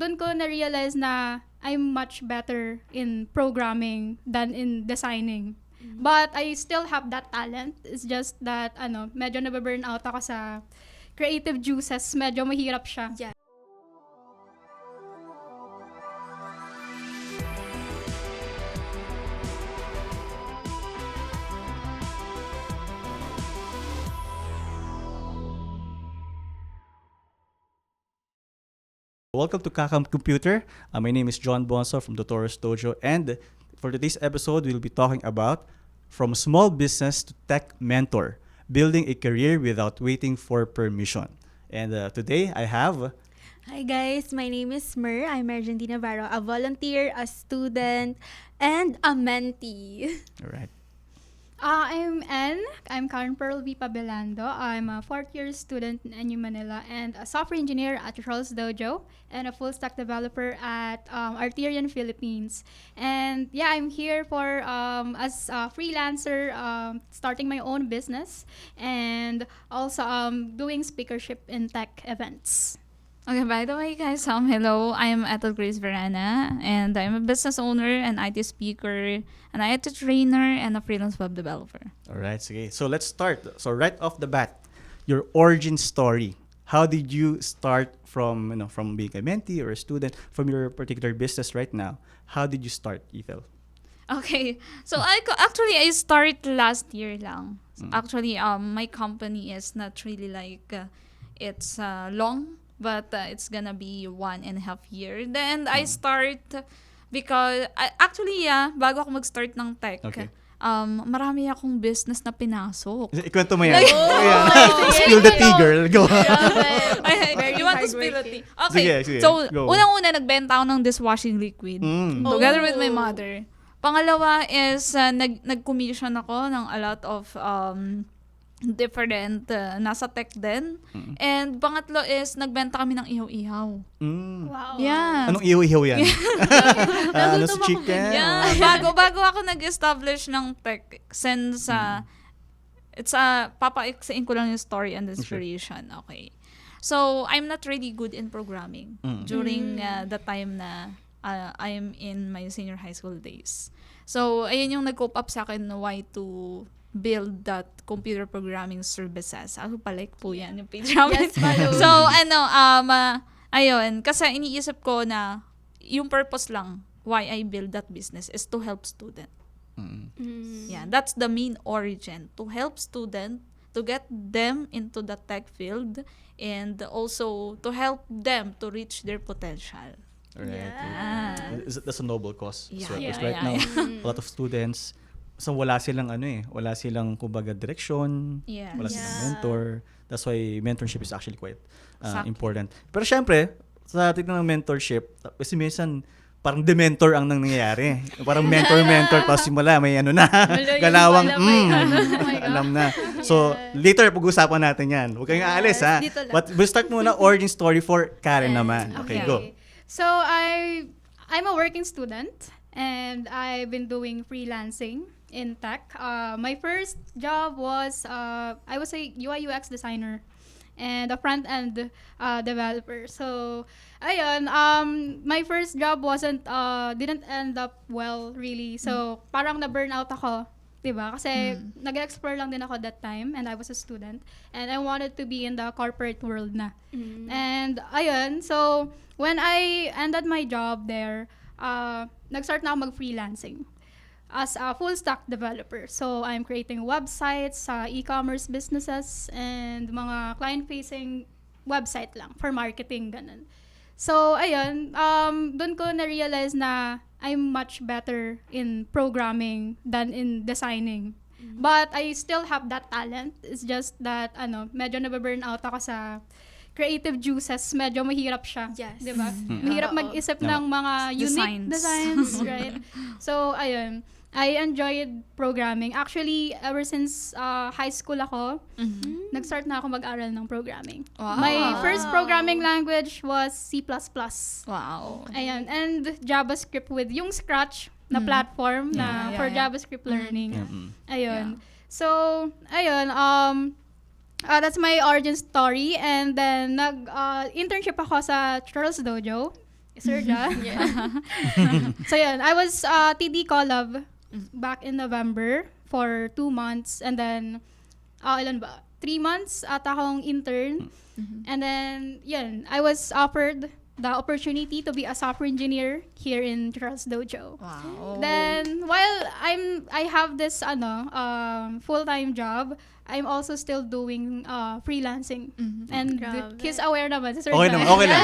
doon ko na-realize na I'm much better in programming than in designing. But I still have that talent. It's just that, medyo nababurn out ako sa creative juices. Medyo mahirap siya. Yeah. Welcome to Kakam Computer. My name is John Bonso from Dotoros Dojo, and for today's episode, we'll be talking about from small business to tech mentor, building a career without waiting for permission. And today, I have... Hi guys, my name is Mer. I'm Argentina Navarro, a volunteer, a student, and a mentee. All right. I'm N. I'm Karen Pearl V. Pabelando. I'm a fourth-year student in NU Manila and a software engineer at Charles Dojo and a full-stack developer at Arterian Philippines. And yeah, I'm here for as a freelancer, starting my own business and also doing speakership in tech events. Okay, by the way, guys, hello. I'm Ethel Grace Verana, and I'm a business owner, an IT speaker, an IT trainer, and a freelance web developer. All right. Okay. So let's start. So right off the bat, your origin story. How did you start from being a mentee or a student from your particular business right now? How did you start, Ethel? Okay, so I started last year lang. So actually, my company is not really like it's long. But it's gonna be 1.5 years. Then I start because bago ako mag-start ng tech, Okay. Marami akong business na pinasok. Ikwento mo yan. Spill the tea, girl. Go. You want to spill the tea? Okay, Sige, so go. unang-una nagbenta ako ng dishwashing liquid together with my mother. Pangalawa is nag-commission ako ng a lot of different nasa tech din. And pangatlo is nagbenta kami ng ihaw-ihaw. Wow. Yeah. Anong ihaw-ihaw yan? Ano sa chicken? Yeah. bago ako nag-establish ng tech since it's papaiksain ko lang yung story and inspiration. Okay. So, I'm not really good in programming during the time na I am in my senior high school days. So, ayun yung nag-cope up sa akin na why to build that computer programming services. Ako palike po yan yung page namin. Yes, follow. So, ayun, kasi iniisip ko na yung purpose lang why I build that business is to help student. Yeah, that's the main origin. To help student, to get them into the tech field, and also to help them to reach their potential. Alright. Yeah. That's a noble cause. Yeah, So, yeah, because right yeah, now, a lot of students, so wala silang kumbaga direction, Yes. wala silang mentor. That's why mentorship is actually quite Exactly. important. Pero syempre, sa tignan ng mentorship, kasi minsan parang dementor ang nangyayari. Parang mentor, tapos simula, may galawang, alam na. So, later, pag-usapan natin yan. Huwag kayong aalis, ha? dito lang. But we'll start muna origin story for Karen naman. Okay, go. So I'm a working student and I've been doing freelancing in tech. My first job was I was a UI UX designer and a front-end developer. So, ayun, my first job didn't end up well, really. So, parang na-burn out ako, diba? Kasi nag-explore lang din ako that time and I was a student and I wanted to be in the corporate world na. And, ayun, so, when I ended my job there, nag-start na ako mag-freelancing as a full-stack developer. So, I'm creating websites sa e-commerce businesses and mga client-facing website lang for marketing, ganun. So, ayun, doon ko na-realize na I'm much better in programming than in designing. But I still have that talent. It's just that, medyo nababurn out ako sa creative juices. Medyo mahirap siya. Yes. Diba? Mahirap mag-isip ng mga unique designs, right? So, ayun. I enjoyed programming. Actually, ever since high school ako, nag-start na ako mag-aral ng programming. Wow. My first programming language was C++. Wow. Ayan, and JavaScript with yung Scratch na platform na for JavaScript learning. Ayun. So, ayun, that's my origin story. And then, internship ako sa Charles Dojo. Sir John. So yun, I was TD Collab back in November for 2 months, and then ilan ba? 3 months at akong intern. And then yun, I was offered the opportunity to be a software engineer here in Charles Dojo. Wow. Then while I have this full-time job, I'm also still doing freelancing. And Grabe. he's aware naman si Sir Okay John. naman, okay lang.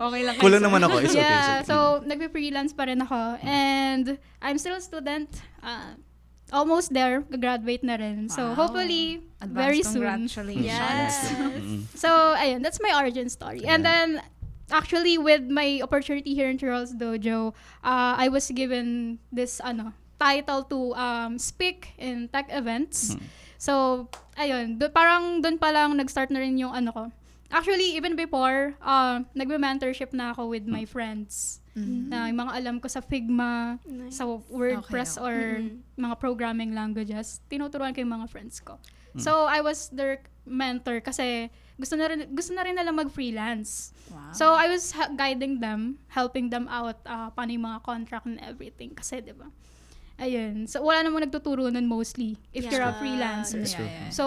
Okay lang. Kulang naman ako. It's okay. Yeah, It's okay. so nagpe-freelance pa rin ako. And I'm still a student. Almost there, graduate na rin. So Wow. hopefully, Advance very soon. congratulations. Yes. So, ayun, that's my origin story. And then, actually, with my opportunity here in Charles Dojo, I was given this title to speak in tech events. So, ayun, parang dun pa lang nag-start na rin yung ko. Actually, even before, nagbe-mentorship na ako with my friends. Na yung mga alam ko sa Figma, Nice. sa WordPress, Okay, or mga programming languages, tinuturuan ko yung mga friends ko. So, I was their mentor kasi gusto na rin nila mag-freelance. Wow. So, I was guiding them, helping them out, paano yung mga contract and everything. Kasi, di ba? Ayun. So, wala namang nagtuturo nun mostly if you're a Yeah. freelancer. That's true. So,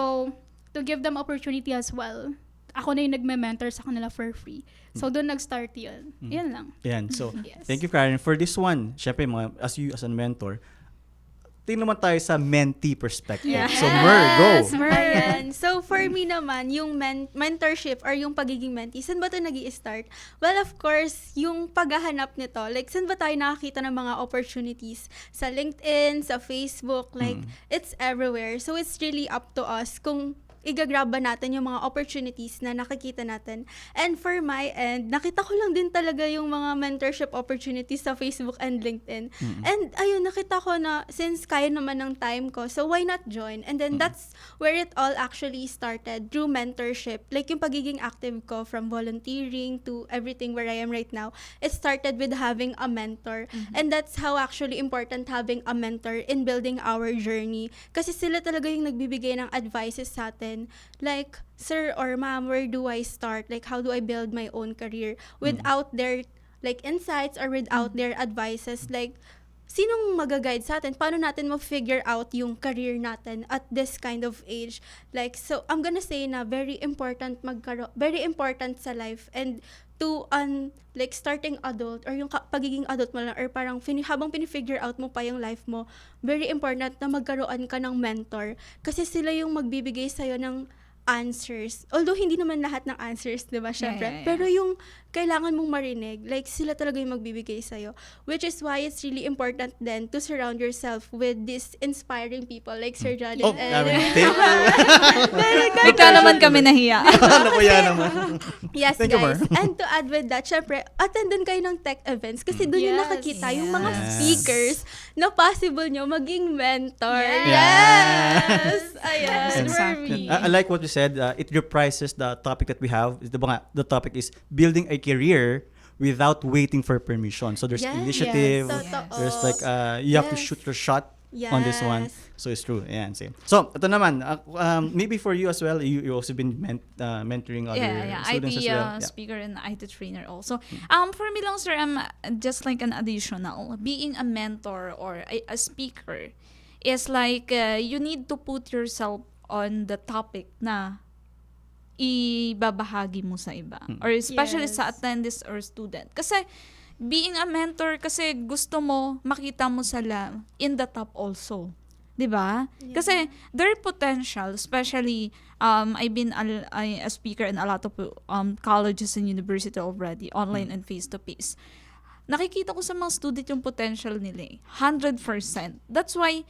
to give them opportunity as well, ako na yung nagme-mentor sa kanila for free. So, doon nag-start yun. Yan lang. Yan. So, Yes. thank you, Karen. For this one, syempre, as a mentor, tingnan naman tayo sa mentee perspective. Yes. So, Mer, go! Ayan. So, for me naman, yung mentorship or yung pagiging mentee, saan ba ito nag-i-start? Well, of course, yung paghahanap nito, like, saan ba tayo nakakita ng mga opportunities? Sa LinkedIn, sa Facebook, like, it's everywhere. So, it's really up to us kung igagrab ba natin yung mga opportunities na nakikita natin. And for my end, nakita ko lang din talaga yung mga mentorship opportunities sa Facebook and LinkedIn. And ayun, nakita ko na since kaya naman ng time ko, so why not join? And then that's where it all actually started, through mentorship. Like yung pagiging active ko from volunteering to everything where I am right now, it started with having a mentor. And that's how actually important having a mentor in building our journey. Kasi sila talaga yung nagbibigay ng advices sa atin. Like, sir or ma'am, where do I start? Like, how do I build my own career? Without their, like, insights or without their advices, like, sinong magaguide sa atin? Paano natin ma-figure out yung career natin at this kind of age? Like, so, I'm gonna say na very important sa life, and to like starting adult or yung pagiging adult mo lang, or parang habang pinifigure out mo pa yung life mo, very important na magkaroon ka ng mentor kasi sila yung magbibigay sa'yo ng answers. Although hindi naman lahat ng answers, 'di ba, syempre. Yeah. Pero yung kailangan mong marinig, like sila talaga yung magbibigay sa'yo. Which is why it's really important then to surround yourself with these inspiring people like Sir John. Oh, Karen, thank you. Ikaw naman kami nahiya. Ano po yan naman? Yes, Thank you, guys. Mar. And to add with that, syempre, attend din kayo ng tech events kasi doon yung Yes. nakakita yung mga Yes. speakers na possible nyo maging mentor. Yes. Yes! Ayan, And- for me. I like what you said. It reprises the topic that we have. The topic is building a career without waiting for permission. So there's Yes. initiative. Yes. Totoo. There's like you have to Yes. shoot your shot on this one. Yes. So it's true. Ayan, same. So ito naman, maybe for you as well, you also been mentoring other students IT as well. speaker and IT trainer also. For me lang, sir, I'm just like an additional. Being a mentor or a speaker is like you need to put yourself on the topic na ibabahagi mo sa iba. Or especially Yes. sa attendees or student. Kasi being a mentor, kasi gusto mo, makita mo sila in the top also. 'Di ba? Kasi their potential, especially I've been a speaker in a lot of colleges and university already, online and face-to-face. Nakikita ko sa mga student yung potential nila 100%. That's why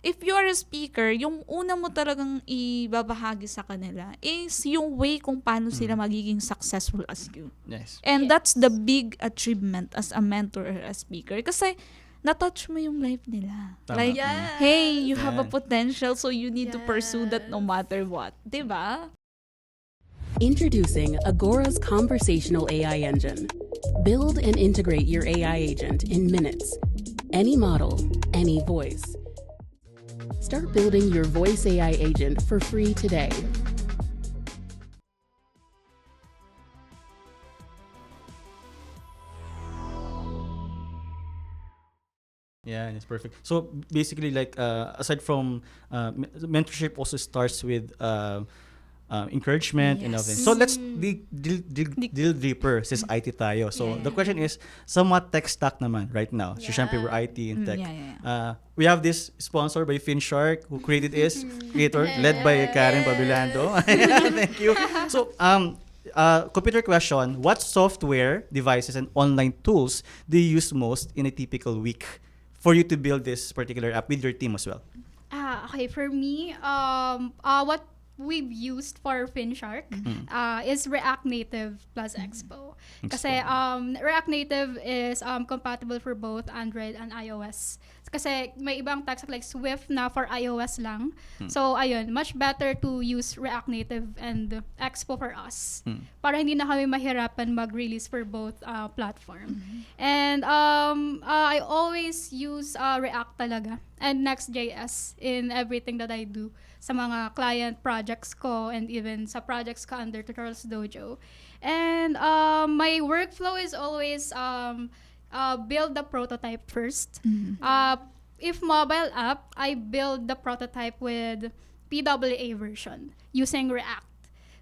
if you are a speaker, yung una mo talagang ibabahagi sa kanila is yung way kung paano sila magiging successful as you. Yes. And that's the big achievement as a mentor or a speaker. Kasi na-touch mo yung life nila. Tama. Like, Yes. hey, you have a Yan. potential, so you need to pursue that no matter what. Diba? Introducing Agora's conversational AI engine. Build and integrate your AI agent in minutes. Any model, any voice. Start building your voice AI agent for free today. Yeah, it's perfect. So basically, like aside from mentorship, also starts with encouragement and Yes. everything. So let's deal deeper since IT tayo. So the question is, somewhat tech stack naman right now. So syempre we're IT and tech. We have this sponsor by FinShark who created is creator led by Karen Pabilando. Thank you. So computer question, what software, devices, and online tools do you use most in a typical week for you to build this particular app with your team as well? Okay, for me, what we've used for FinShark is React Native plus Expo. Kasi React Native is compatible for both Android and iOS. Kasi may ibang tech stack like Swift na for iOS lang. So ayun, much better to use React Native and Expo for us. Para hindi na kami mahirapan mag-release for both platform. And I always use React talaga and Next.js in everything that I do sa mga client projects ko and even sa projects ko under Tutorials Dojo. And my workflow is always build the prototype first. If mobile app, I build the prototype with PWA version using React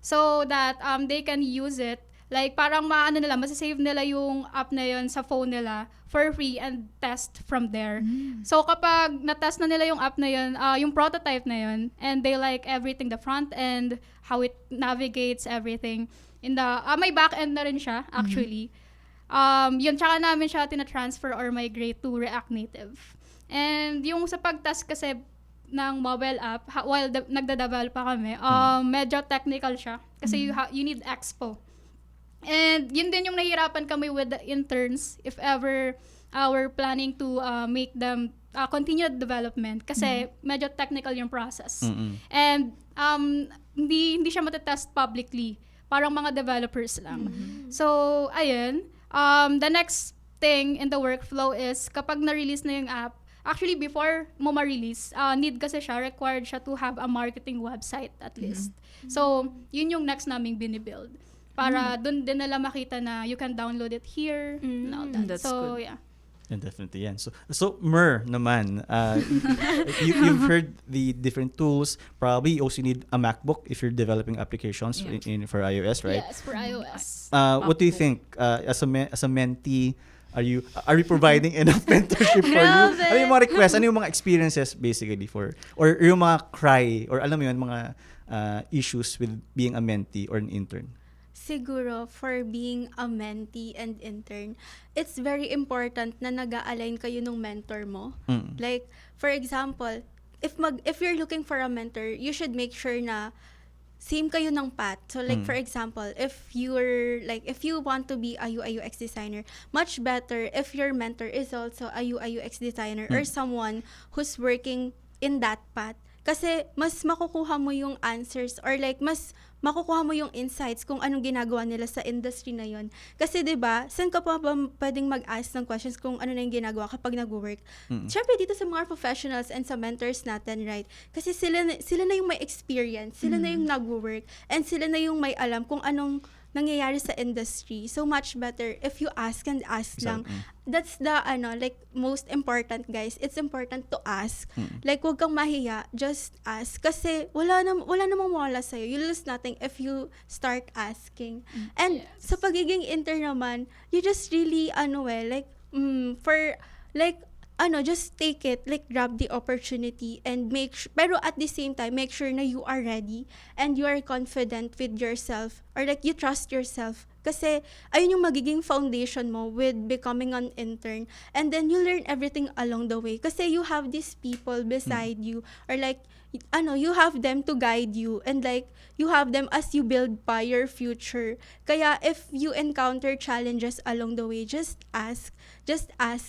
so that they can use it. Like parang maano nila, masasave nila yung app na yun sa phone nila for free and test from there. So kapag na-test na nila yung app na yun, yung prototype na yun, and they like everything, the front end, how it navigates, everything. In the may back end na rin siya actually. Yun, tsaka namin siya tina-transfer or migrate to React Native. And yung sa pag-test kasi ng mobile app, while nagda-develop pa kami, medyo technical siya. Kasi you need Expo. And yun din yung nahihirapan kami with the interns if ever we're planning to make them continue development. Kasi medyo technical yung process. And hindi siya matetest publicly. Parang mga developers lang. So, ayun. The next thing in the workflow is kapag na-release na yung app, actually before mo ma-release, need kasi siya, required siya to have a marketing website at least. So, yun yung next naming binibuild. Para dun din nila makita na you can download it here and all that. That's so, good. yeah. And definitely, yan. So Mer naman, you've heard the different tools. Probably you also need a MacBook if you're developing applications for iOS, right? Yes, for iOS. What do you think as a mentee? Are you providing enough mentorship for you? Ano yung mga requests? Ano yung mga experiences basically for, or yung mga cry, or alam mo yun, mga issues with being a mentee or an intern? Siguro, for being a mentee and intern, it's very important na nag-a-align kayo ng mentor mo. Like, for example, if you're looking for a mentor, you should make sure na same kayo ng path. So like for example, if you want to be a UI UX designer, much better if your mentor is also a UI UX designer or someone who's working in that path. Kasi mas makukuha mo yung answers or like mas makukuha mo yung insights kung anong ginagawa nila sa industry na yon. Kasi 'di ba, saan ka pa ba pwedeng mag-ask ng questions kung ano na yung ginagawa kapag nagwo-work? Syempre dito sa mga professionals and sa mentors natin, right? Kasi sila na yung may experience, sila na yung nagwo-work, and sila na yung may alam kung anong nangyayari sa industry. So much better if you ask and ask lang. That's the like most important, guys. It's important to ask. Like wag kang mahiya, just ask kasi wala namang mawala sa iyo. You lose nothing if you start asking. And sa pagiging intern naman, you just really just take it, like grab the opportunity and pero at the same time, make sure na you are ready and you are confident with yourself or like you trust yourself. Kasi ayun yung magiging foundation mo with becoming an intern, and then you learn everything along the way. Kasi you have these people beside you or like you have them to guide you, and like you have them as you build pa your future. Kaya if you encounter challenges along the way, just ask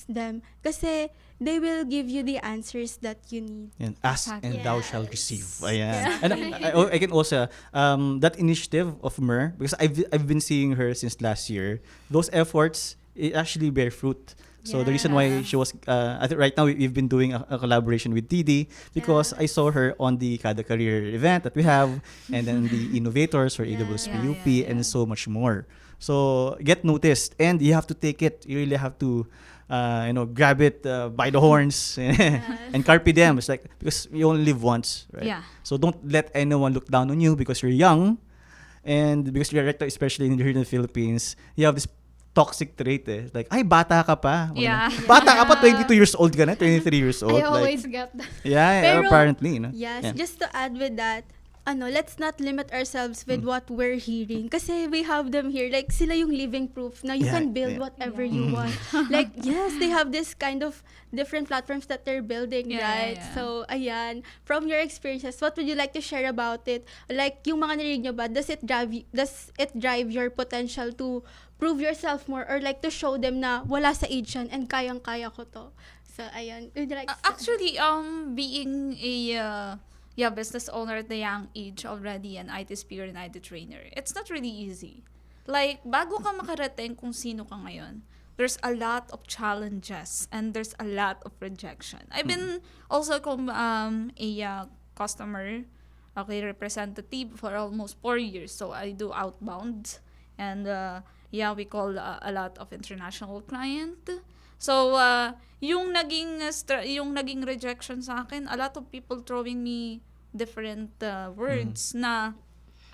them kasi they will give you the answers that you need. And ask and thou shalt receive. Ayan. Yeah. And I can also that initiative of Mer, because I've been seeing her since last year. Those efforts, it actually bear fruit. So the reason why she was, I think right now we've been doing a collaboration with TD because I saw her on the Kada Career event that we have, and then the innovators for AWS PUP and so much more. So get noticed, and you have to take it. You really have to, grab it by the horns and carpe diem. It's like, because you only live once, right? Yeah. So don't let anyone look down on you because you're young, and because you're recto, especially here in the Philippines, you have this toxic trait. Like, ay, bata ka pa. Yeah. Bata ka pa, 22 years old ka na, 23 years old. I always get that. Yeah, Pero, apparently. Yes, Yeah. just to add with that, let's not limit ourselves with what we're hearing. Kasi we have them here. Like, sila yung living proof na you Yeah, can build yeah. whatever you want. Like, yes, they have this kind of different platforms that they're building, Yeah, right? yeah. So, ayan. From your experiences, what would you like to share about it? Like, yung mga narinig nyo ba, does it drive your potential to prove yourself more, or like to show them na wala sa age yan and kayang-kaya ko to? So, ayan. Would you like to- Actually, being a business owner at the young age already, an IT speaker and IT trainer, it's not really easy. Like, bago ka makarating kung sino ka ngayon, there's a lot of challenges and there's a lot of rejection. I've been also a customer, representative for almost 4 years. So I do outbound, and we call a lot of international client. So yung naging rejection sa akin, a lot of people throwing me different words na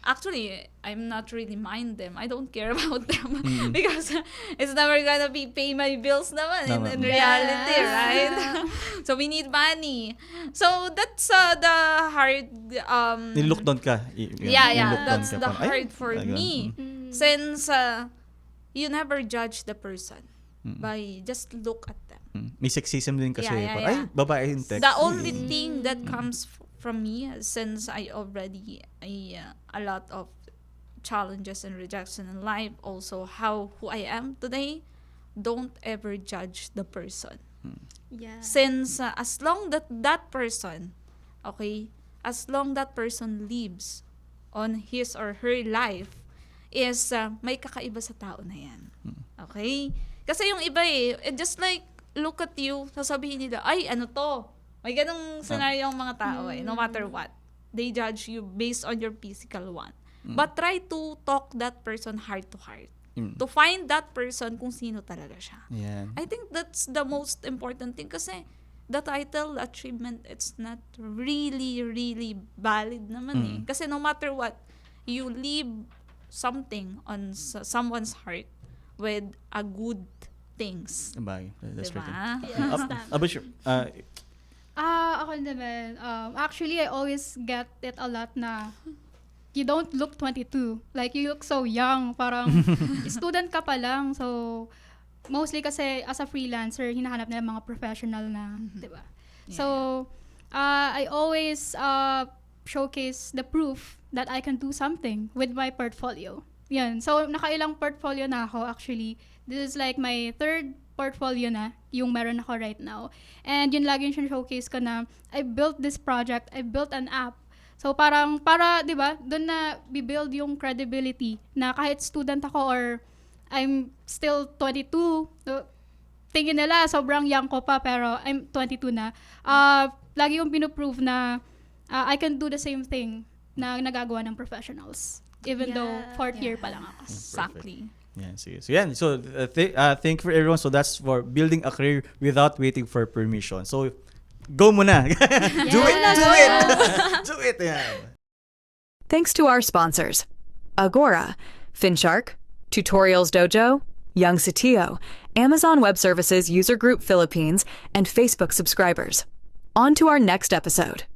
actually I'm not really mind them. I don't care about them because it's never gonna pay my bills naman in reality, right? So we need money. So that's the hard Nilook down ka. that's the hard for me since you never judge the person by just look at them. May sexism din kasi. Yeah. Ay, babae yung text. The only thing that comes from me, since I already a lot of challenges and rejection in life, also who I am today, don't ever judge the person. Yeah. Since as long that person lives on his or her life, is may kakaiba sa tao na yan. Okay? Kasi yung iba it just like look at you, sasabihin nila, ay, ano to? May ganong scenario yung mga tao no matter what. They judge you based on your physical one. But try to talk that person heart to heart. To find that person kung sino talaga siya. Yeah. I think that's the most important thing kasi the title, achievement, it's not really, really valid naman Kasi no matter what, you leave something on someone's heart with a good things. Bye. That's Diba? right. Yes, About your, Ako naman, actually, I always get it a lot na you don't look 22. Like, you look so young. Parang student ka pa lang. So, mostly kasi as a freelancer, hinahanap nila mga professional na, di ba? So, I always showcase the proof that I can do something with my portfolio. Yan. So, nakailang portfolio na ako actually. This is like my third portfolio na yung meron ako right now. And yun lagi yung showcase ko na I built this project, I built an app. So parang, di ba, doon na bibuild yung credibility na kahit student ako or I'm still 22, so, tingin nila sobrang young ko pa pero I'm 22 na. Lagi yung pinuprove na I can do the same thing na nagagawa ng professionals. Even though fourth year pa lang ako. Exactly. yeah, so thank you for everyone. So that's for building a career without waiting for permission. So go muna. Do it. Yeah. Thanks to our sponsors, Agora, Finshark, Tutorials Dojo, Young Satio, Amazon Web Services User Group Philippines, and Facebook subscribers. On to our next episode.